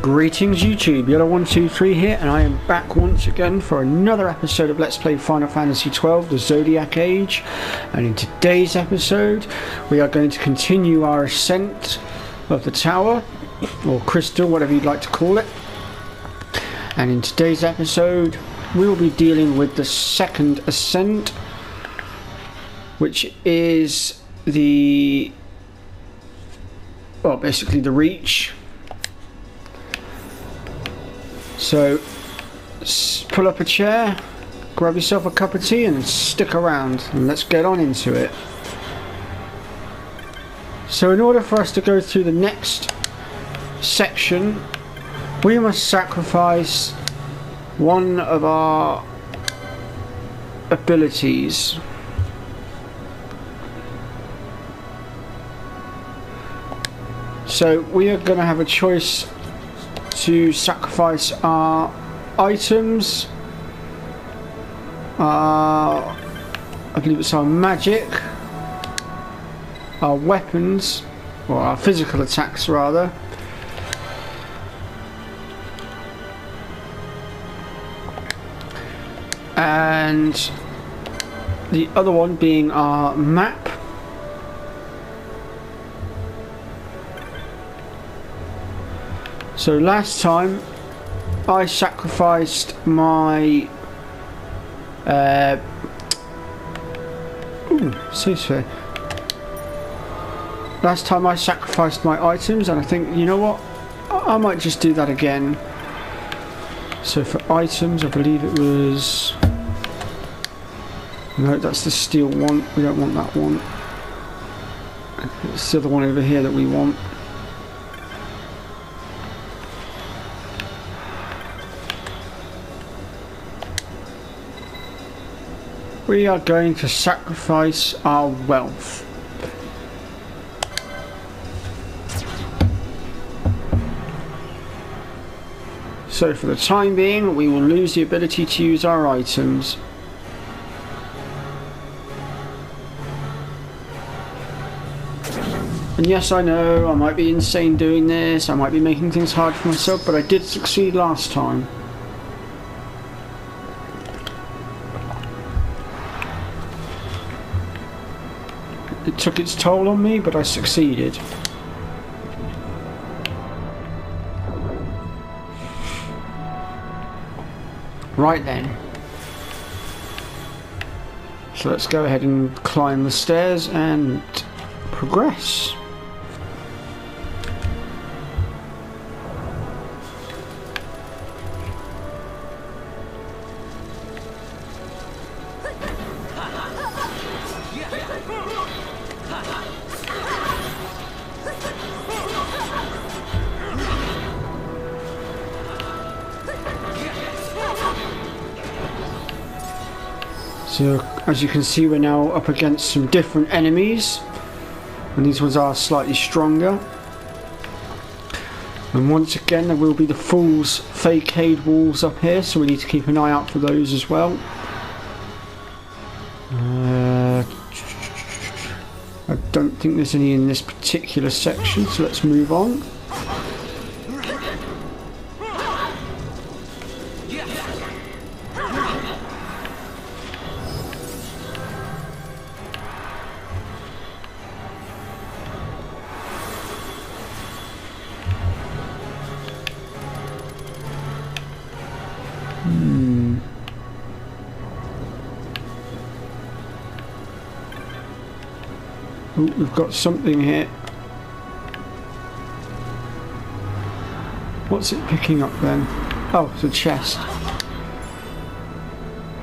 Greetings YouTube, Yellow123 here, and I am back once again for another episode of Let's Play Final Fantasy XII, the Zodiac Age. And in today's episode, we are going to continue our ascent of the tower, or crystal, whatever you'd like to call it. And in today's episode, we will be dealing with the second ascent, which is the, well, basically the reach. So, pull up a chair, grab yourself a cup of tea and stick around, and let's get on into it. So in order for us to go through the next section, we must sacrifice one of our abilities. So we are going to have a choice to sacrifice our items, I believe it's our magic, our weapons, or our physical attacks rather, and the other one being our map. So last time I sacrificed my last time I sacrificed my items, and I think, you know what, I might just do that again. So for items, I believe it was, no, that's the steel one, we don't want that one. It's the other one over here that we want. We are going to sacrifice our wealth. So for the time being, we will lose the ability to use our items. And yes, I know, I might be insane doing this, I might be making things hard for myself, but I did succeed last time. It took its toll on me, but I succeeded. Right then. So let's go ahead and climb the stairs and progress. So, as you can see, we're now up against some different enemies, and these ones are slightly stronger. And once again, there will be the Fool's Facade walls up here, so we need to keep an eye out for those as well. I don't think there's any in this particular section, so let's move on. Oh, we've got something here. What's it picking up then? Oh, it's a chest.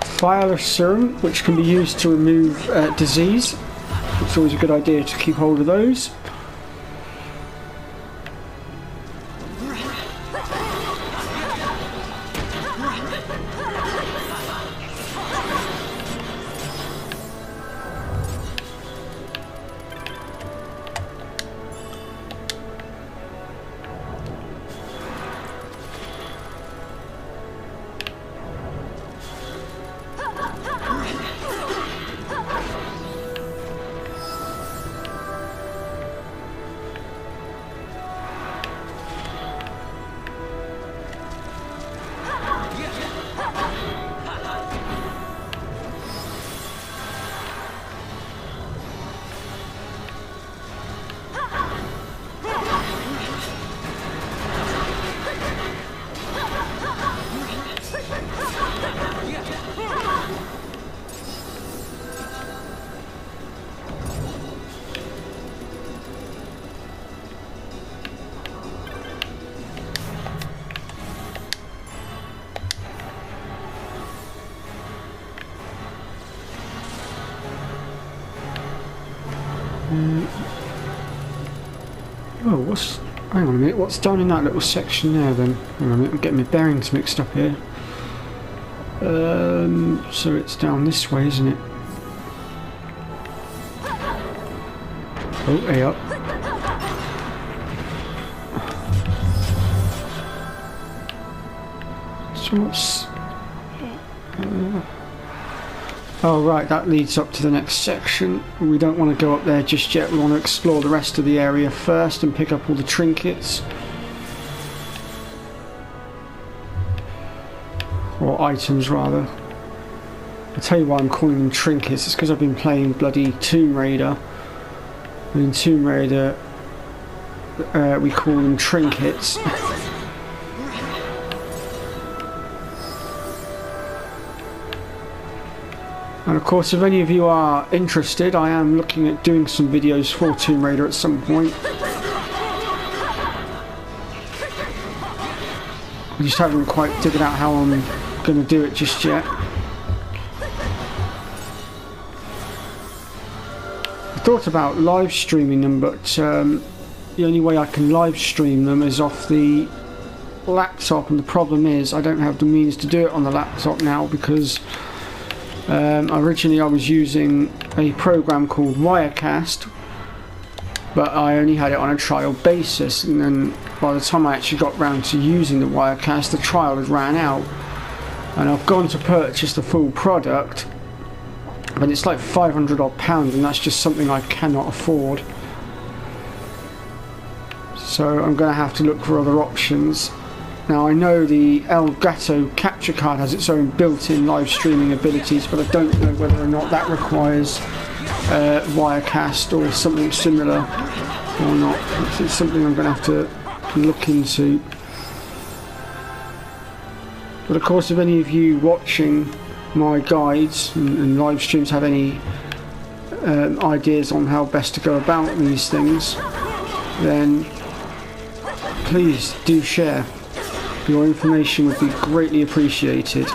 Fire serum, which can be used to remove disease. It's always a good idea to keep hold of those. Oh, hang on a minute, what's down in that little section there then? Hang on a minute, I'm getting my bearings mixed up here. So it's down this way, isn't it? Oh, hey up. So what's... oh right, that leads up to the next section. We don't want to go up there just yet. We want to explore the rest of the area first and pick up all the trinkets. Or items rather. I'll tell you why I'm calling them trinkets. It's because I've been playing bloody Tomb Raider. And in Tomb Raider we call them trinkets. And of course, if any of you are interested, I am looking at doing some videos for Tomb Raider at some point. I just haven't quite figured out how I'm going to do it just yet. I thought about live streaming them, but the only way I can live stream them is off the laptop, and the problem is I don't have the means to do it on the laptop now because originally I was using a program called Wirecast, but I only had it on a trial basis, and then by the time I actually got round to using the Wirecast, the trial had ran out, and I've gone to purchase the full product, but it's like £500 odd, and that's just something I cannot afford. So I'm going to have to look for other options. Now I know the Elgato capture card has its own built-in live streaming abilities, but I don't know whether or not that requires Wirecast or something similar or not. It's something I'm going to have to look into. But of course, if any of you watching my guides and live streams have any ideas on how best to go about these things, then please do share. Your information would be greatly appreciated.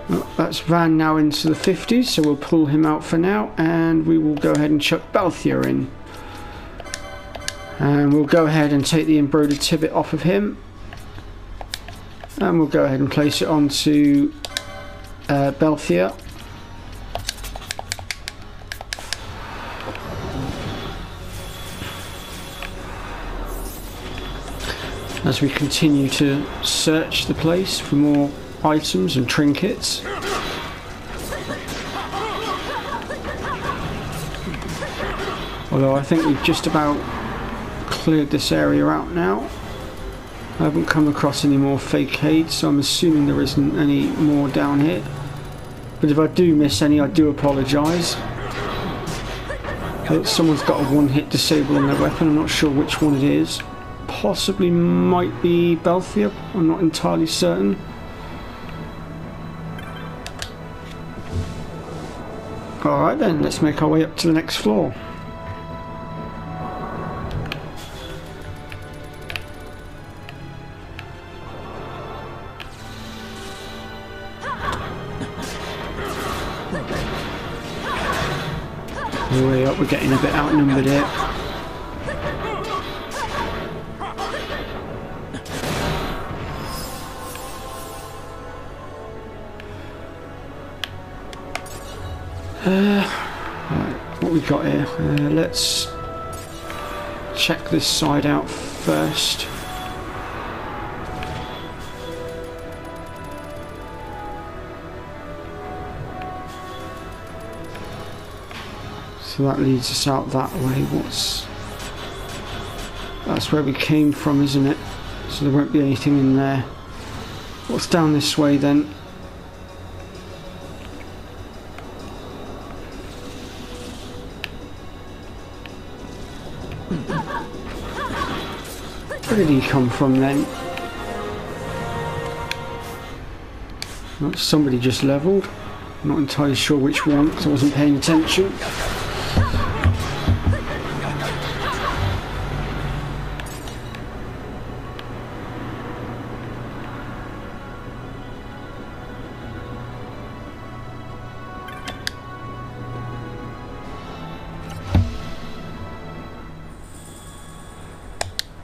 Well, that's Van now into the 50s, so we'll pull him out for now, and we will go ahead and chuck Balthier in. And we'll go ahead and take the embroidered tibbet off of him, and we'll go ahead and place it onto Balthier. As we continue to search the place for more items and trinkets. Although I think we've just about cleared this area out now. I haven't come across any more fake aids, so I'm assuming there isn't any more down here. But if I do miss any, I do apologise. Someone's got a one-hit disable on their weapon, I'm not sure which one it is. Possibly might be Balthier, I'm not entirely certain. Alright then, let's make our way up to the next floor. Way up, we're getting a bit outnumbered here. Right, what we got here? Let's check this side out first. So that leads us out that way. That's where we came from, isn't it? So there won't be anything in there. What's down this way then? Where did he come from then? Well, somebody just levelled. I'm not entirely sure which one because I wasn't paying attention.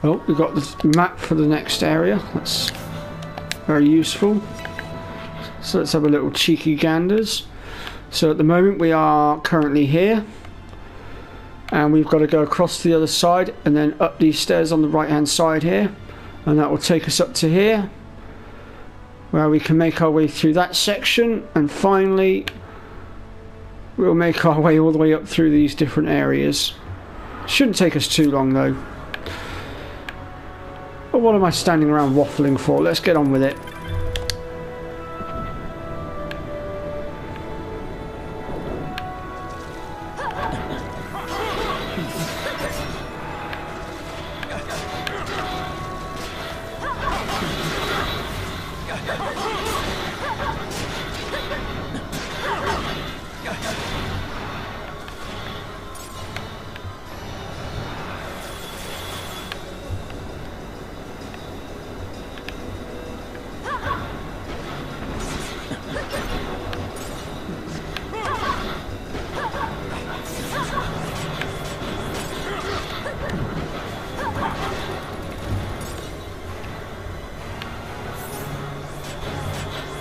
Oh, we've got the map for the next area. That's very useful. So let's have a little cheeky ganders. So at the moment we are currently here. And we've got to go across to the other side and then up these stairs on the right hand side here. And that will take us up to here, where we can make our way through that section. And finally, we'll make our way all the way up through these different areas. Shouldn't take us too long though. But what am I standing around waffling for? Let's get on with it.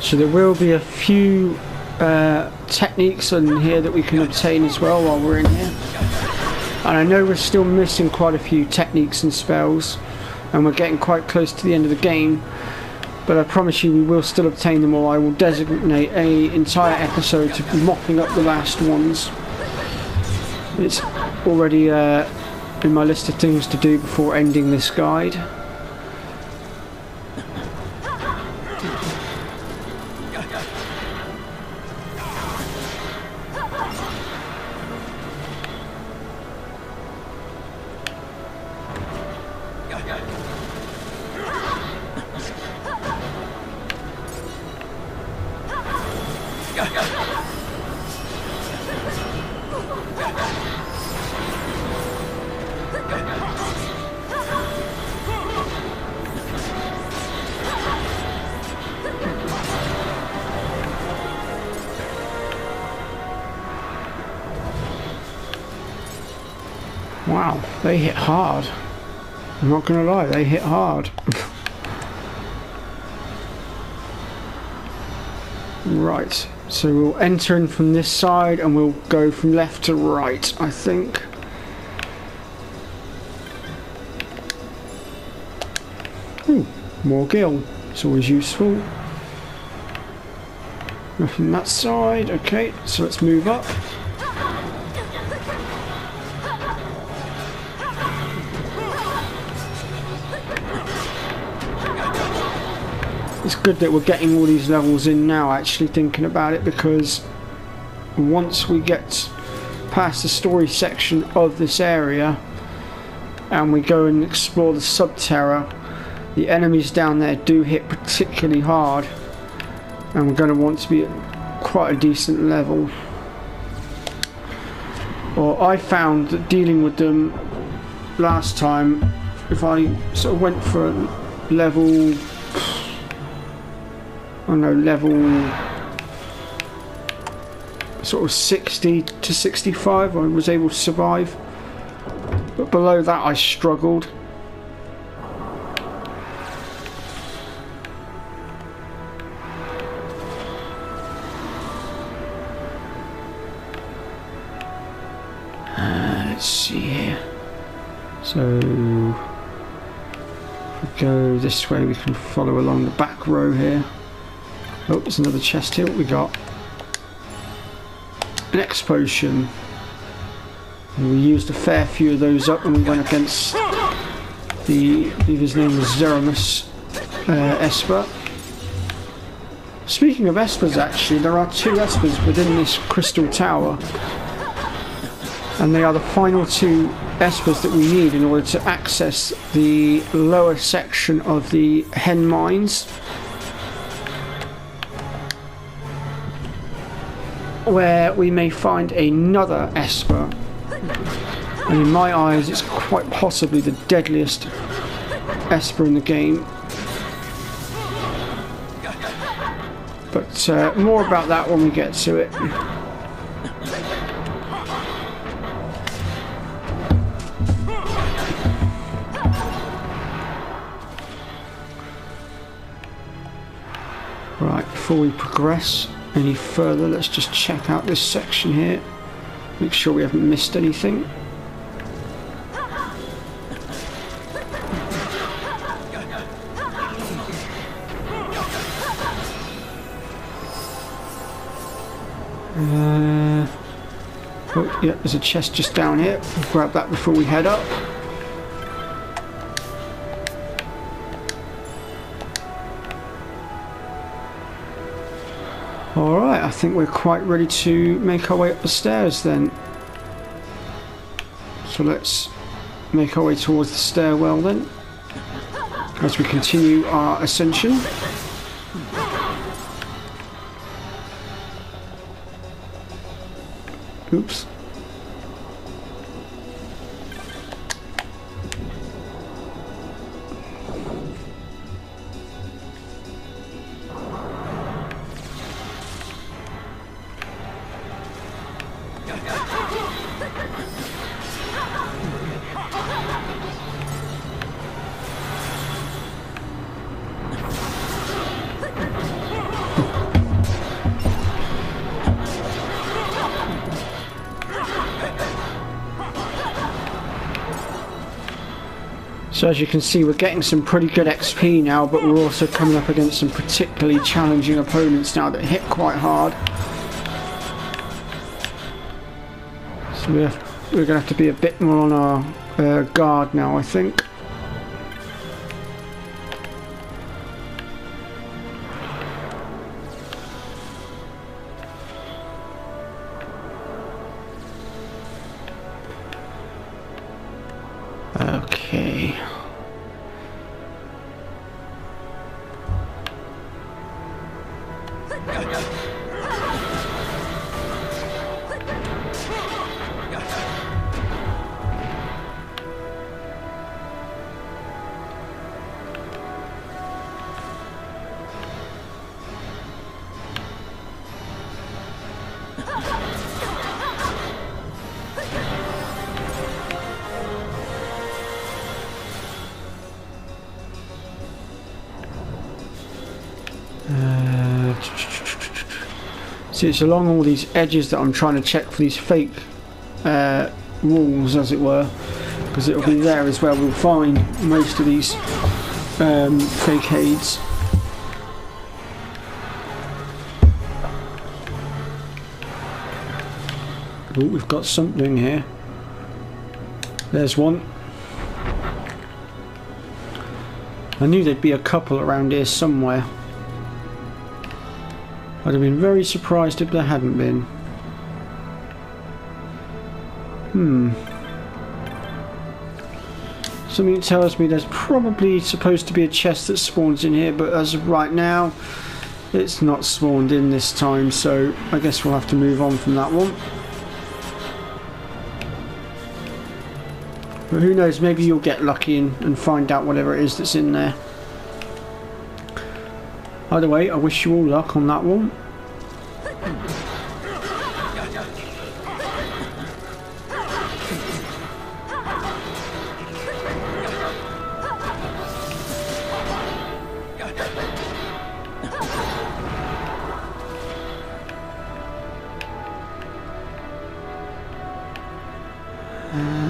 So there will be a few techniques in here that we can obtain as well while we're in here. And I know we're still missing quite a few techniques and spells, and we're getting quite close to the end of the game. But I promise you we will still obtain them all. I will designate an entire episode to mopping up the last ones. It's already in my list of things to do before ending this guide. Wow, they hit hard. I'm not gonna lie, they hit hard. Right, so we'll enter in from this side and we'll go from left to right, I think. Ooh, more gil. It's always useful. Nothing that side. Okay, so let's move up. It's good that we're getting all these levels in now, actually thinking about it, because once we get past the story section of this area and we go and explore the Subterra, the enemies down there do hit particularly hard, and we're going to want to be at quite a decent level. Or I found that dealing with them last time, if I sort of went for a level, I don't know, level sort of 60 to 65, I was able to survive, but below that I struggled. Let's see here. So if we go this way, we can follow along the back row here. Oh, there's another chest here. What we got? An X potion. And we used a fair few of those up when we went against the, I believe his name was Zeramus Esper. Speaking of Espers, actually, there are two Espers within this crystal tower, and they are the final two Espers that we need in order to access the lower section of the Hen Mines, where we may find another Esper, and in my eyes it's quite possibly the deadliest Esper in the game. But more about that when we get to it. before we progress any further, let's just check out this section here. Make sure we haven't missed anything. Oh, yeah, there's a chest just down here. We'll grab that before we head up. Alright, I think we're quite ready to make our way up the stairs then. So let's make our way towards the stairwell then, as we continue our ascension. Oops. So as you can see, we're getting some pretty good XP now, but we're also coming up against some particularly challenging opponents now that hit quite hard. So we're going to have to be a bit more on our guard now, I think. Okay. See, it's along all these edges that I'm trying to check for these fake walls, as it were, because it'll be there as well. We'll find most of these fake aids. Oh, we've got something here. There's one. I knew there'd be a couple around here somewhere. I'd have been very surprised if there hadn't been. Something tells me there's probably supposed to be a chest that spawns in here, but as of right now, it's not spawned in this time, so I guess we'll have to move on from that one. But who knows, maybe you'll get lucky and find out whatever it is that's in there. Either way, I wish you all luck on that one.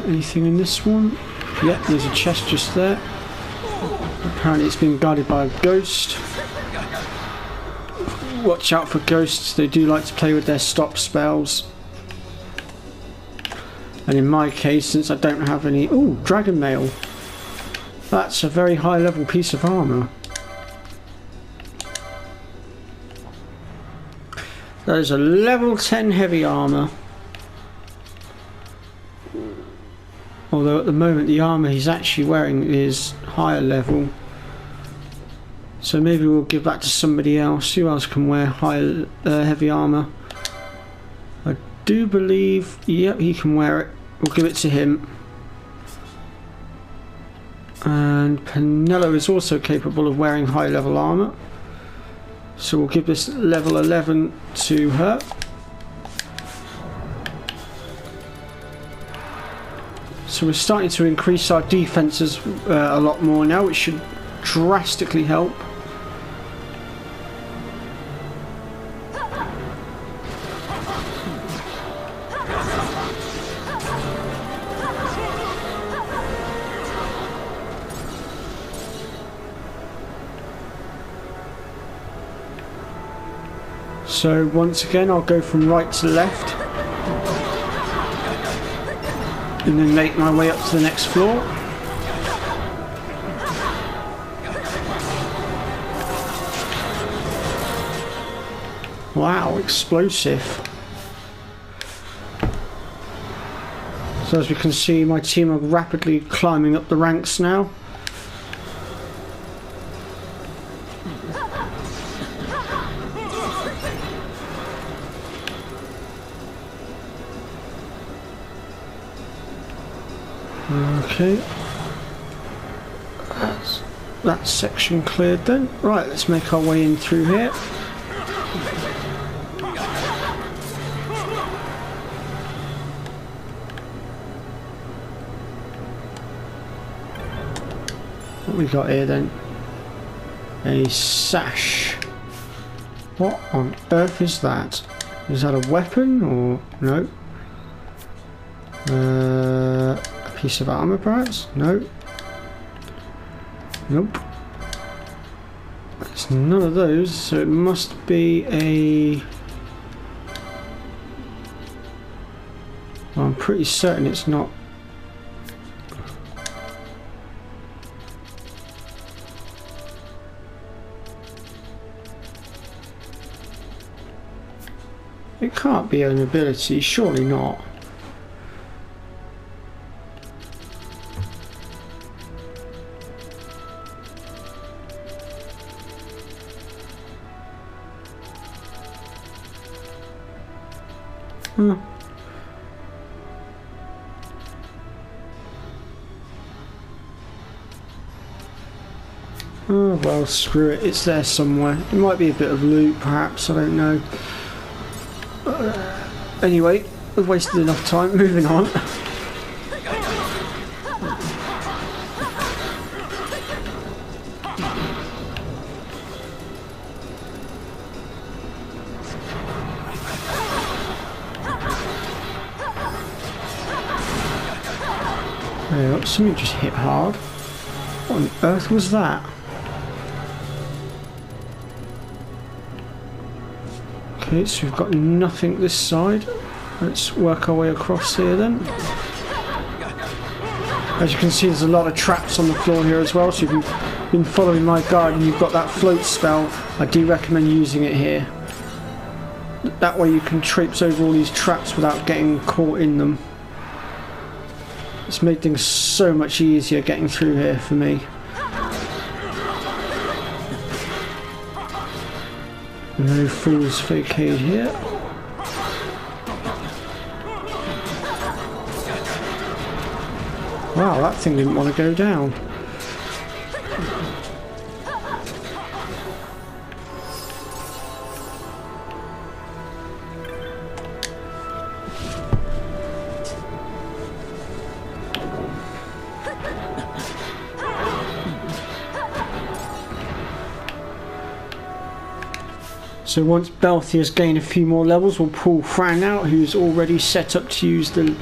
Anything in this one? Yep, there's a chest just there. Apparently it's been guarded by a ghost. Watch out for ghosts, they do like to play with their stop spells. And in my case, since I don't have any... Ooh, dragon mail. That's a very high level piece of armour. That is a level 10 heavy armour. Although at the moment the armour he's actually wearing is higher level. So maybe we'll give that to somebody else. Who else can wear high heavy armour? I do believe, yep, he can wear it. We'll give it to him. And Penello is also capable of wearing high level armour. So we'll give this level 11 to her. So we're starting to increase our defences a lot more now, which should drastically help. So once again I'll go from right to left and then make my way up to the next floor. Wow, explosive. So as we can see, my team are rapidly climbing up the ranks now. Okay, that's that section cleared then. Right, let's make our way in through here. What we got here then? A sash. What on earth is that? Is that a weapon or no? A piece of armor perhaps? No. Nope. It's none of those, so it must be a... Well, I'm pretty certain it's not. It can't be an ability, surely not. Huh. Oh well, screw it, it's there somewhere. It might be a bit of loot perhaps, I don't know. Anyway, we've wasted enough time, moving on. Yeah, something just hit hard. What on earth was that? Okay, so we've got nothing this side. Let's work our way across here then. As you can see, there's a lot of traps on the floor here as well, so if you've been following my guide and you've got that float spell, I do recommend using it here. That way you can traipse over all these traps without getting caught in them. It's made things so much easier getting through here for me. No fool's facade here. Wow, that thing didn't want to go down. So once Belthier's gained a few more levels, we'll pull Fran out, who's already set up to use the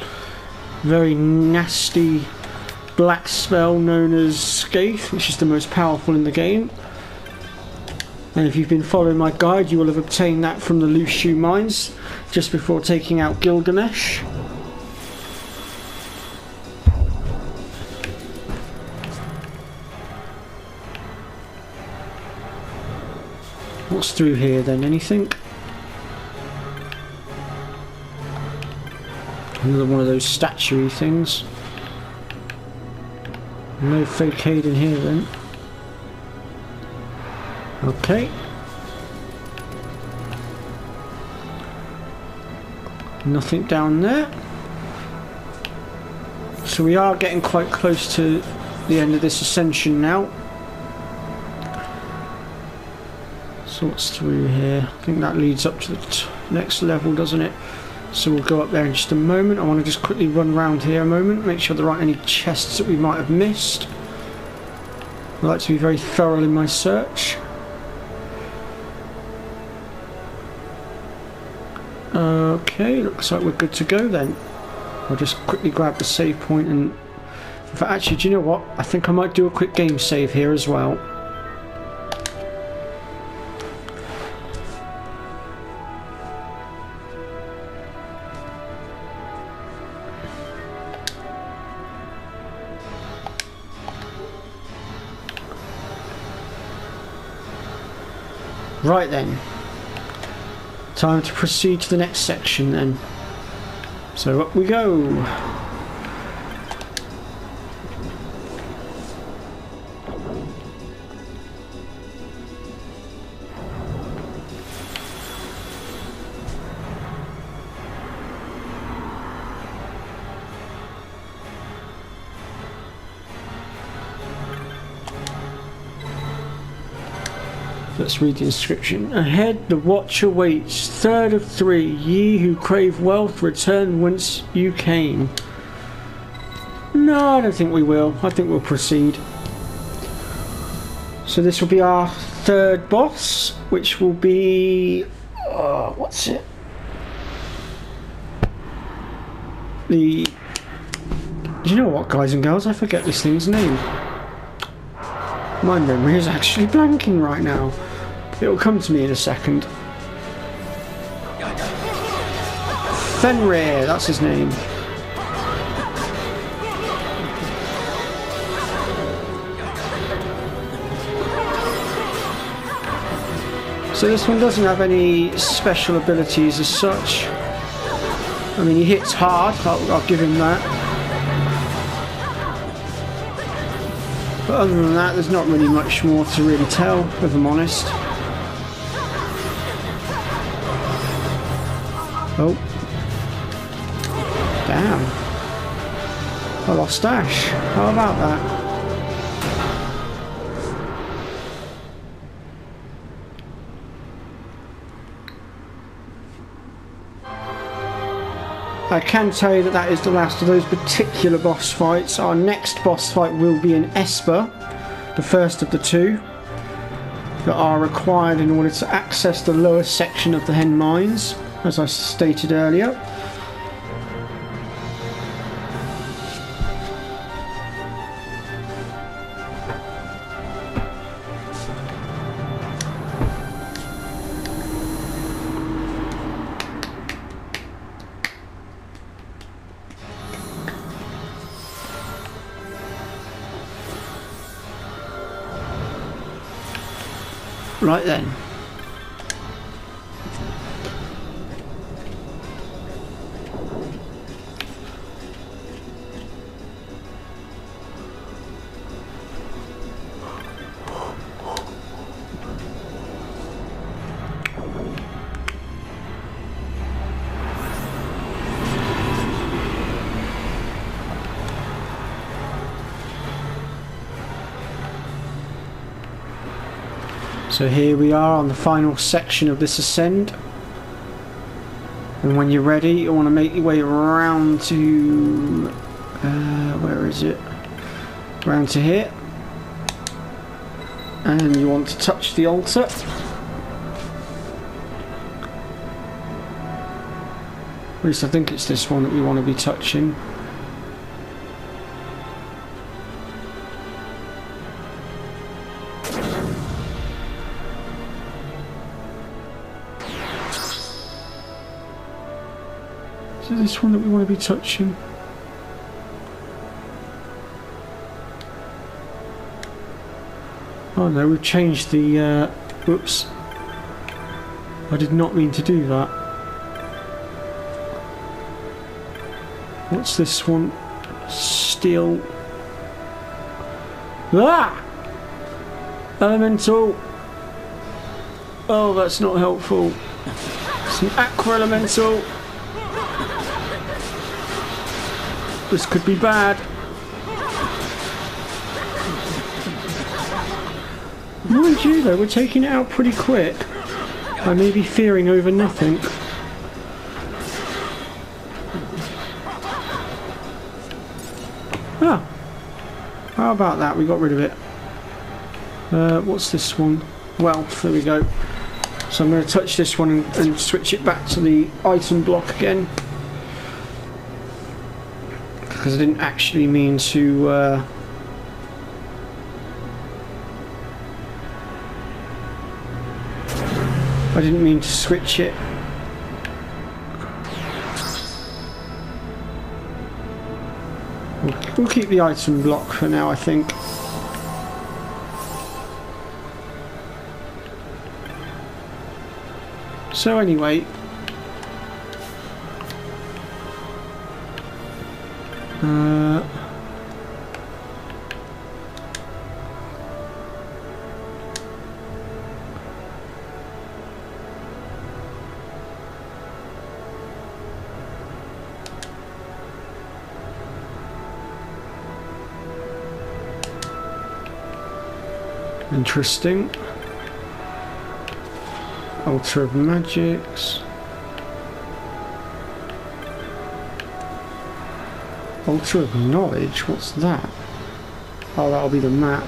very nasty black spell known as Scathe, which is the most powerful in the game. And if you've been following my guide, you will have obtained that from the Loose Shoe Mines just before taking out Gilgamesh. What's through here then? Anything? Another one of those statuary things. No facade in here then. Okay. Nothing down there. So we are getting quite close to the end of this ascension now. So what's through here? I think that leads up to the next level, doesn't it? So we'll go up there in just a moment. I want to just quickly run around here a moment, make sure there aren't any chests that we might have missed. I like to be very thorough in my search. Okay, looks like we're good to go then. I'll just quickly grab the save point and... In fact, actually, do you know what? I think I might do a quick game save here as well. Right then. Time to proceed to the next section then. So up we go. Let's read the inscription. Ahead, the watcher waits. Third of 3. Ye who crave wealth, return whence you came. No, I don't think we will. I think we'll proceed. So this will be our 3rd boss, which will be... what's it? Do you know what, guys and girls? I forget this thing's name. My memory is actually blanking right now. It'll come to me in a second. Fenrir, that's his name. So this one doesn't have any special abilities as such. I mean, he hits hard, I'll give him that. But other than that, there's not really much more to really tell, if I'm honest. Oh. Damn. I lost Ash. How about that? I can tell you that that is the last of those particular boss fights. Our next boss fight will be in Esper, the first of the 2 that are required in order to access the lower section of the Hen Mines, as I stated earlier. Right then. So here we are on the final section of this ascend, and when you're ready you want to make your way around to where is it? Around to here, and you want to touch the altar. At least I think it's this one that we want to be touching. Is this one that we want to be touching? Oh no, we've changed the... Oops. I did not mean to do that. What's this one? Steel... Ah! Elemental! Oh, that's not helpful. It's an aqua elemental. This could be bad. Mind you though, we're taking it out pretty quick. I may be fearing over nothing. Ah! How about that? We got rid of it. What's this one? Well, there we go. So I'm going to touch this one and switch it back to the item block again. Because I didn't actually mean to I didn't mean to switch it. We'll keep the item block for now, I think. So anyway, interesting. Altar of Magics. Altar of Knowledge? What's that? Oh, that'll be the map.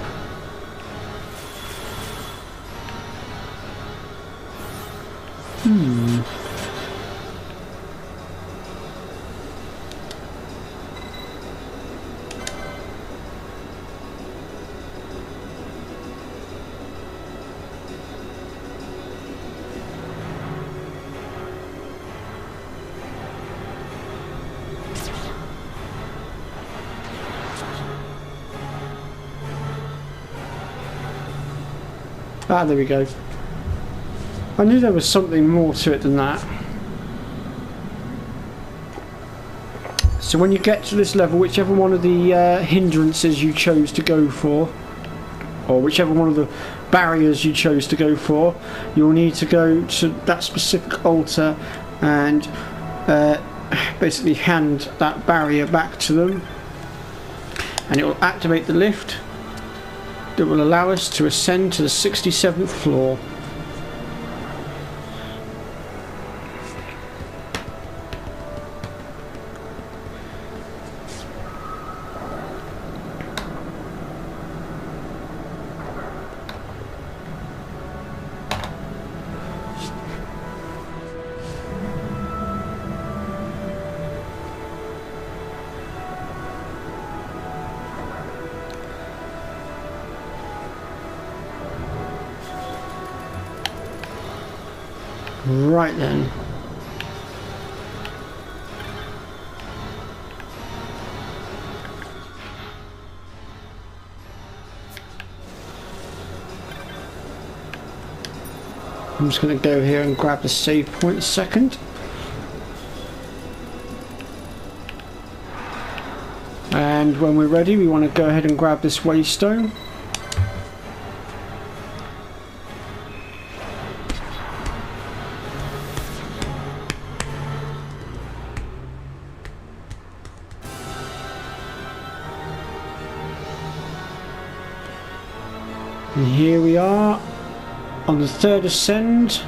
Ah, there we go. I knew there was something more to it than that. So when you get to this level, whichever one of the hindrances you chose to go for, or whichever one of the barriers you chose to go for, you'll need to go to that specific altar and basically hand that barrier back to them, and it will activate the lift that will allow us to ascend to the 67th floor. Right then. I'm just going to go here and grab the save point a second. And when we're ready, we want to go ahead and grab this waystone. And here we are on the third ascend,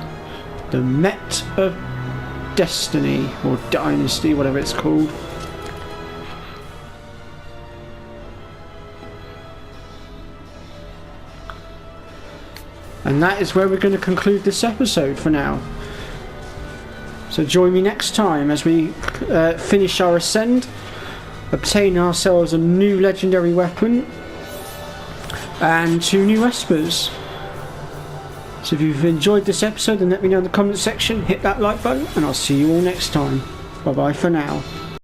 the Met of Destiny, or Dynasty, whatever it's called. And that is where we're going to conclude this episode for now. So join me next time as we finish our ascend, obtain ourselves a new legendary weapon, and 2 new espers. So if you've enjoyed this episode, then let me know in the comment section, hit that like button, and I'll see you all next time. Bye bye for now.